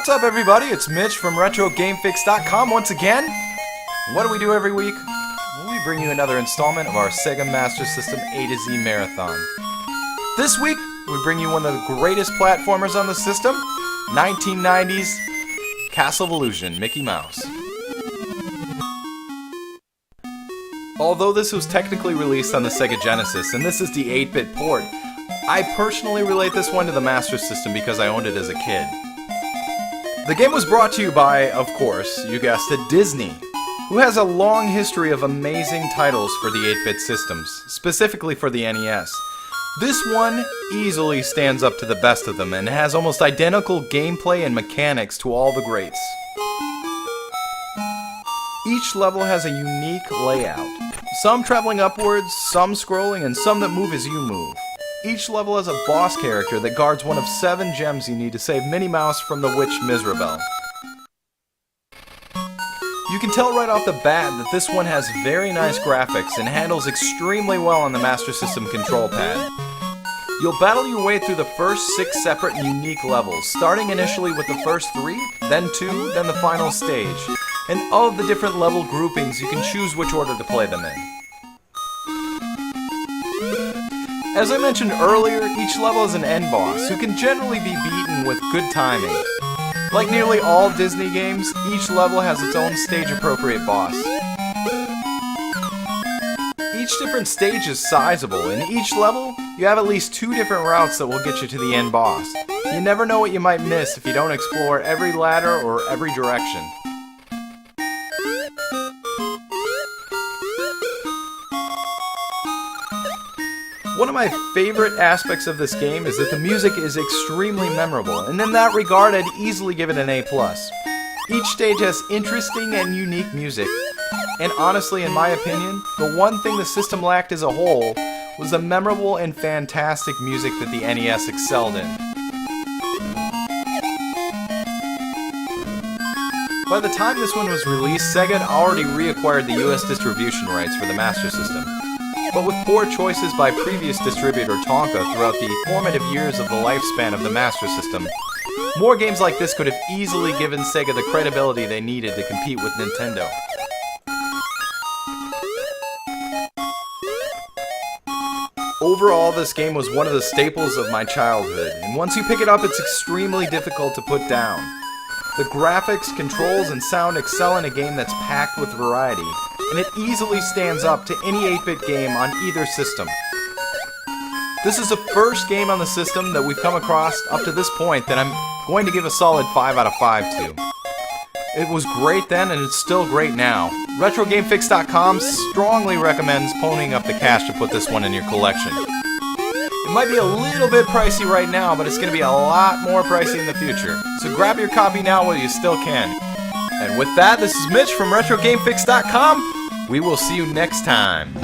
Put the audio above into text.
What's up, everybody? It's Mitch from GamingReset.com once again. What do we do every week? We bring you another installment of our Sega Master System A to Z Marathon. This week, we bring you one of the greatest platformers on the system, 1990s Castle of Illusion, Mickey Mouse. Although this was technically released on the Sega Genesis, and this is the 8-bit port, I personally relate this one to the Master System because I owned it as a kid. The game was brought to you by, of course, you guessed it, Disney, who has a long history of amazing titles for the 8-bit systems, specifically for the NES. This one easily stands up to the best of them and has almost identical gameplay and mechanics to all the greats. Each level has a unique layout, some traveling upwards, some scrolling, and some that move as you move. Each level has a boss character that guards one of 7 gems you need to save Minnie Mouse from the witch Mizrabel. You can tell right off the bat that this one has very nice graphics and handles extremely well on the Master System control pad. You'll battle your way through the first 6 separate and unique levels, starting initially with the first 3, then 2, then the final stage. And of the different level groupings, you can choose which order to play them in. As I mentioned earlier, each level is an end boss, who can generally be beaten with good timing. Like nearly all Disney games, each level has its own stage-appropriate boss. Each different stage is sizable. In each level, you have at least 2 different routes that will get you to the end boss. You never know what you might miss if you don't explore every ladder or every direction. One of my favorite aspects of this game is that the music is extremely memorable, and in that regard I'd easily give it an A+. Each stage has interesting and unique music, and honestly, in my opinion, the one thing the system lacked as a whole was the memorable and fantastic music that the NES excelled in. By the time this one was released, Sega had already reacquired the US distribution rights for the Master System. But with poor choices by previous distributor Tonka throughout the formative years of the lifespan of the Master System, more games like this could have easily given Sega the credibility they needed to compete with Nintendo. Overall, this game was one of the staples of my childhood, and once you pick it up, it's extremely difficult to put down. The graphics, controls, and sound excel in a game that's packed with variety, and it easily stands up to any 8-bit game on either system. This is the first game on the system that we've come across up to this point that I'm going to give a solid 5 out of 5 to. It was great then, and it's still great now. GamingReset.com strongly recommends ponying up the cash to put this one in your collection. It might be a little bit pricey right now, but it's going to be a lot more pricey in the future. So grab your copy now while you still can. And with that, this is Mitch from GamingReset.com. We will see you next time.